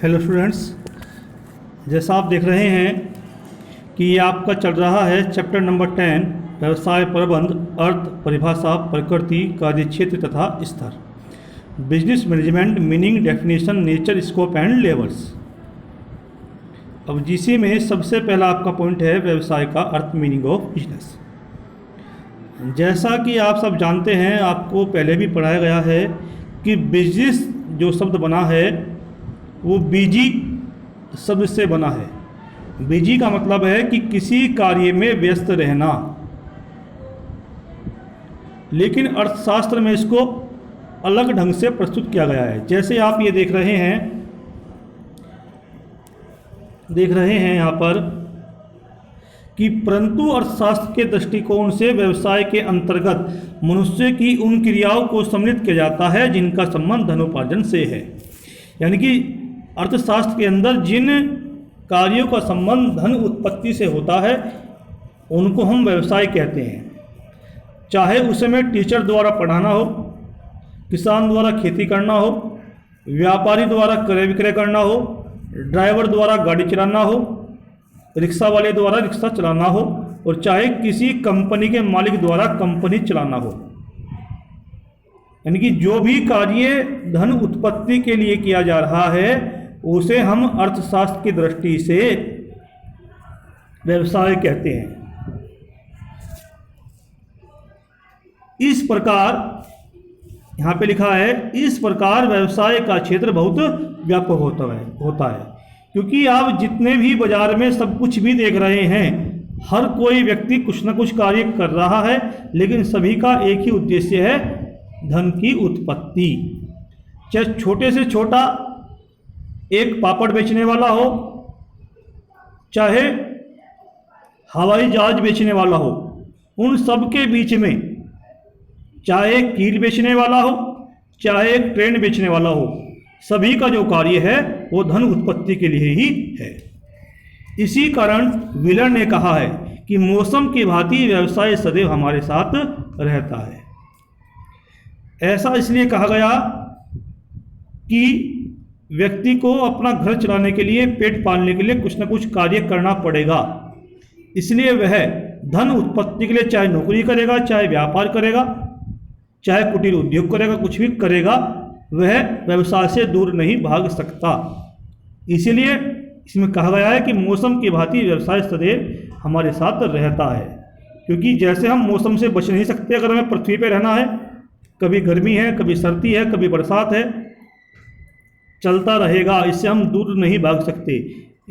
Hello students, जैसा आप देख रहे हैं कि ये आपका चल रहा है चैप्टर नंबर 10 व्यवसाय प्रबंध, अर्थ, परिभाषा, प्रकृति, कार्यक्षेत्र तथा स्तर, business management, meaning, definition, nature, scope and levels. अब जिसी में सबसे पहला आपका पॉइंट है व्यवसाय का अर्थ, मीनिंग ऑफ बिजनेस। जैसा कि आप सब जानते हैं, आपको पहले भी पढ़ाया गया है कि बिजनेस जो शब्द बना है वो बीजी शब्द से बना है। बीजी का मतलब है कि किसी कार्य में व्यस्त रहना, लेकिन अर्थशास्त्र में इसको अलग ढंग से प्रस्तुत किया गया है। जैसे आप ये देख रहे हैं यहाँ पर कि परंतु अर्थशास्त्र के दृष्टिकोण से व्यवसाय के अंतर्गत मनुष्य की उन क्रियाओं को सम्मिलित किया जाता है जिनका संबंध धनोपार्जन से है। यानी कि अर्थशास्त्र के अंदर जिन कार्यों का संबंध धन उत्पत्ति से होता है उनको हम व्यवसाय कहते हैं। चाहे उसमें टीचर द्वारा पढ़ाना हो, किसान द्वारा खेती करना हो, व्यापारी द्वारा क्रय विक्रय करना हो, ड्राइवर द्वारा गाड़ी चलाना हो, रिक्शा वाले द्वारा रिक्शा चलाना हो, और चाहे किसी कंपनी के मालिक द्वारा कंपनी चलाना हो। यानी कि जो भी कार्य धन उत्पत्ति के लिए किया जा रहा है उसे हम अर्थशास्त्र की दृष्टि से व्यवसाय कहते हैं। इस प्रकार यहाँ पे लिखा है, इस प्रकार व्यवसाय का क्षेत्र बहुत व्यापक होता है क्योंकि आप जितने भी बाजार में सब कुछ भी देख रहे हैं, हर कोई व्यक्ति कुछ न कुछ कार्य कर रहा है, लेकिन सभी का एक ही उद्देश्य है, धन की उत्पत्ति। चाहे छोटे से छोटा एक पापड़ बेचने वाला हो, चाहे हवाई जहाज बेचने वाला हो, उन सब के बीच में चाहे कील बेचने वाला हो, चाहे ट्रेन बेचने वाला हो, सभी का जो कार्य है वो धन उत्पत्ति के लिए ही है। इसी कारण व्हीलर ने कहा है कि मौसम की भांति व्यवसाय सदैव हमारे साथ रहता है। ऐसा इसलिए कहा गया कि व्यक्ति को अपना घर चलाने के लिए, पेट पालने के लिए कुछ न कुछ कार्य करना पड़ेगा। इसलिए वह धन उत्पत्ति के लिए चाहे नौकरी करेगा, चाहे व्यापार करेगा, चाहे कुटीर उद्योग करेगा, कुछ भी करेगा, वह व्यवसाय से दूर नहीं भाग सकता। इसीलिए इसमें कहा गया है कि मौसम की भांति व्यवसाय सदैव हमारे साथ रहता है। क्योंकि जैसे हम मौसम से बच नहीं सकते, अगर हमें पृथ्वी पर रहना है, कभी गर्मी है, कभी सर्दी है, कभी बरसात है, चलता रहेगा, इससे हम दूर नहीं भाग सकते।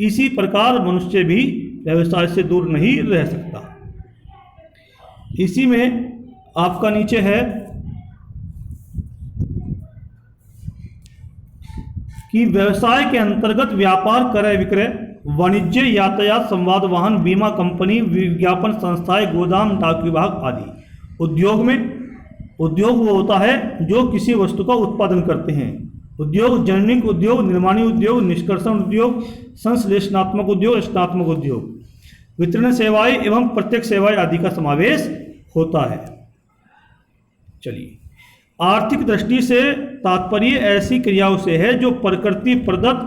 इसी प्रकार मनुष्य भी व्यवसाय से दूर नहीं रह सकता। इसी में आपका नीचे है कि व्यवसाय के अंतर्गत व्यापार, क्रय विक्रय, वाणिज्य, यातायात, संवाद वाहन, बीमा कंपनी, विज्ञापन संस्थाएं, गोदाम, डाक विभाग आदि। उद्योग वो होता है जो किसी वस्तु का उत्पादन करते हैं। उद्योग जर्निंग उद्योग, निर्माणी उद्योग, निष्कर्षण उद्योग, संश्लेषणात्मक उद्योग, रचनात्मक उद्योग, वितरण सेवाएं एवं प्रत्यक्ष सेवाएं आदि का समावेश होता है। चलिए, आर्थिक दृष्टि से तात्पर्य ऐसी क्रियाओं से है जो प्रकृति प्रदत्त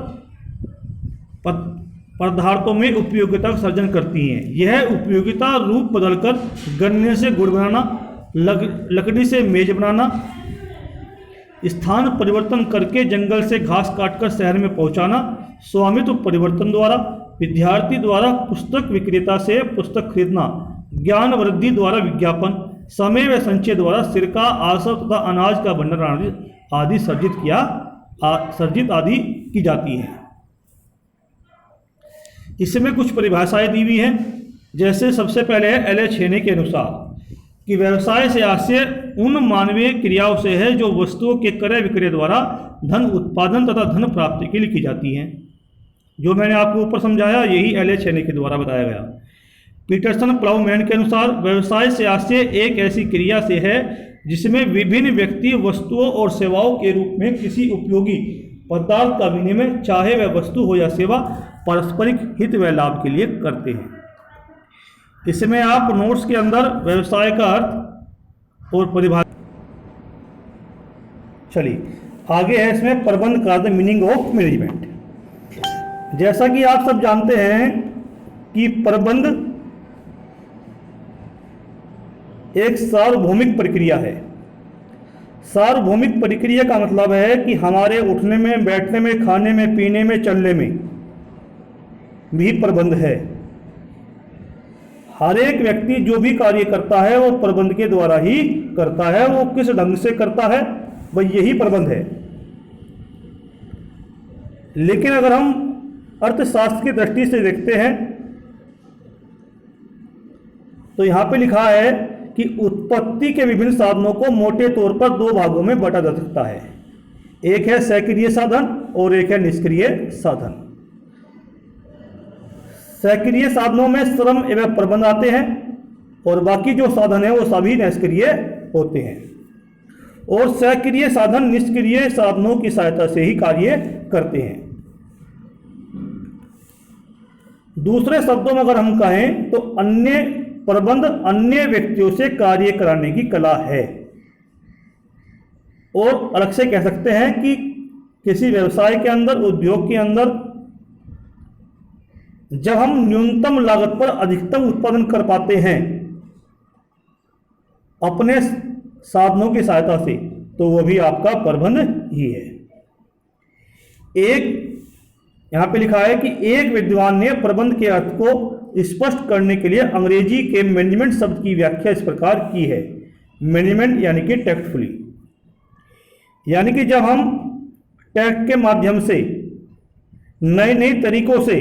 पदार्थों में उपयोगिता का सर्जन करती हैं। यह उपयोगिता रूप बदलकर गन्ने से गुड़ बनाना, लकड़ी से मेज बनाना, स्थान परिवर्तन करके जंगल से घास काटकर शहर में पहुंचाना, स्वामित्व परिवर्तन द्वारा, विद्यार्थी द्वारा पुस्तक विक्रेता से पुस्तक खरीदना, ज्ञान वृद्धि द्वारा विज्ञापन, समय व संचय द्वारा सिरका, आसव तथा अनाज का भंडारण आदि सर्जित आदि की जाती है। इसमें कुछ परिभाषाएं दी हुई हैं। जैसे सबसे पहले है एल.एच. हेने के अनुसार कि व्यवसाय से आशय उन मानवीय क्रियाओं से है जो वस्तुओं के क्रय विक्रय द्वारा धन उत्पादन तथा धन प्राप्ति के लिए की जाती हैं। जो मैंने आपको ऊपर समझाया, यही एल.एच. हेने के द्वारा बताया गया। पीटरसन प्लाउमैन के अनुसार व्यवसाय से आशय एक ऐसी क्रिया से है जिसमें विभिन्न व्यक्ति वस्तुओं और सेवाओं के रूप में किसी उपयोगी पदार्थ का विनिमय, चाहे वह वस्तु हो या सेवा, पारस्परिक हित व लाभ के लिए करते हैं। इसमें आप नोट्स के अंदर व्यवसाय का अर्थ और परिभाषा। चलिए आगे है इसमें प्रबंध का मीनिंग ऑफ मैनेजमेंट। जैसा कि आप सब जानते हैं कि प्रबंध एक सार्वभौमिक प्रक्रिया है। सार्वभौमिक प्रक्रिया का मतलब है कि हमारे उठने में, बैठने में, खाने में, पीने में, चलने में भी प्रबंध है। हर एक व्यक्ति जो भी कार्य करता है वो प्रबंध के द्वारा ही करता है। वो किस ढंग से करता है, वह यही प्रबंध है। लेकिन अगर हम अर्थशास्त्र की दृष्टि से देखते हैं तो यहां पे लिखा है कि उत्पत्ति के विभिन्न साधनों को मोटे तौर पर दो भागों में बांटा जा सकता है। एक है सक्रिय साधन और एक है निष्क्रिय साधन। सक्रिय साधनों में श्रम एवं प्रबंध आते हैं और बाकी जो साधन है वो सभी निष्क्रिय होते हैं। और सक्रिय साधन निष्क्रिय साधनों की सहायता से ही कार्य करते हैं। दूसरे शब्दों में अगर हम कहें तो प्रबंध अन्य व्यक्तियों से कार्य कराने की कला है। और अलग से कह सकते हैं कि किसी व्यवसाय के अंदर, उद्योग के अंदर जब हम न्यूनतम लागत पर अधिकतम उत्पादन कर पाते हैं अपने साधनों की सहायता से, तो वह भी आपका प्रबंध ही है। यहां पे लिखा है कि एक विद्वान ने प्रबंध के अर्थ को स्पष्ट करने के लिए अंग्रेजी के मैनेजमेंट शब्द की व्याख्या इस प्रकार की है। मैनेजमेंट यानी कि टैक्टफुली, यानी कि जब हम टैक्ट के माध्यम से नए नए तरीकों से,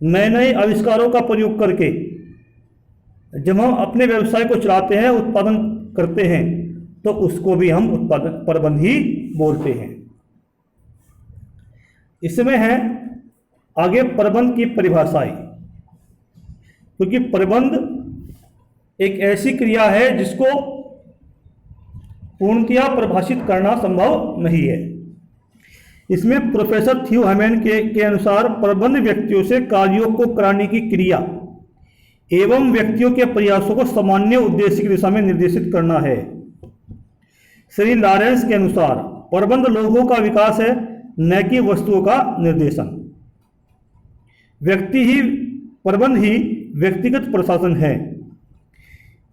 नए नए आविष्कारों का प्रयोग करके जब हम अपने व्यवसाय को चलाते हैं, उत्पादन करते हैं, तो उसको भी हम उत्पादन प्रबंध ही बोलते हैं। इसमें है आगे प्रबंध की परिभाषाएं, क्योंकि प्रबंध एक ऐसी क्रिया है जिसको पूर्णतया परिभाषित करना संभव नहीं है। इसमें प्रोफेसर थ्यू हेमैन के अनुसार प्रबंध व्यक्तियों से कार्यों को कराने की क्रिया एवं व्यक्तियों के प्रयासों को सामान्य उद्देश्य की दिशा में निर्देशित करना है। श्री लॉरेंस के अनुसार प्रबंध लोगों का विकास है, न कि वस्तुओं का निर्देशन। प्रबंध ही व्यक्तिगत प्रशासन है।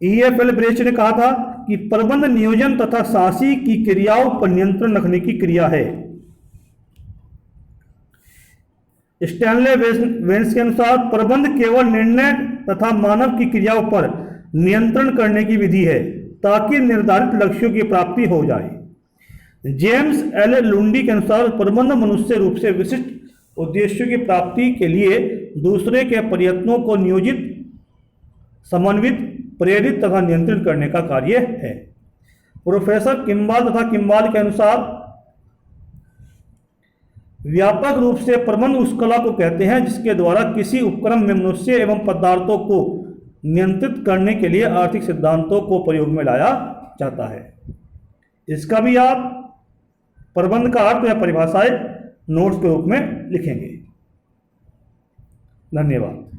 EFL ब्रेच ने कहा था कि प्रबंध नियोजन तथा शासी की क्रियाओं पर नियंत्रण रखने की क्रिया है। स्टैनले वेंस के अनुसार प्रबंध केवल निर्णय तथा मानव की क्रियाओं पर नियंत्रण करने की विधि है ताकि निर्धारित लक्ष्यों की प्राप्ति हो जाए। जेम्स एल लुंडी के अनुसार प्रबंध मनुष्य रूप से विशिष्ट उद्देश्यों की प्राप्ति के लिए दूसरे के प्रयत्नों को नियोजित, समन्वित, प्रेरित तथा नियंत्रित करने का कार्य है। प्रोफेसर किम्बाल के अनुसार व्यापक रूप से प्रबंध उस कला को कहते हैं जिसके द्वारा किसी उपक्रम में मनुष्य एवं पदार्थों को नियंत्रित करने के लिए आर्थिक सिद्धांतों को प्रयोग में लाया जाता है। इसका भी आप प्रबंध का अर्थ या परिभाषाएं नोट्स के रूप में लिखेंगे। धन्यवाद।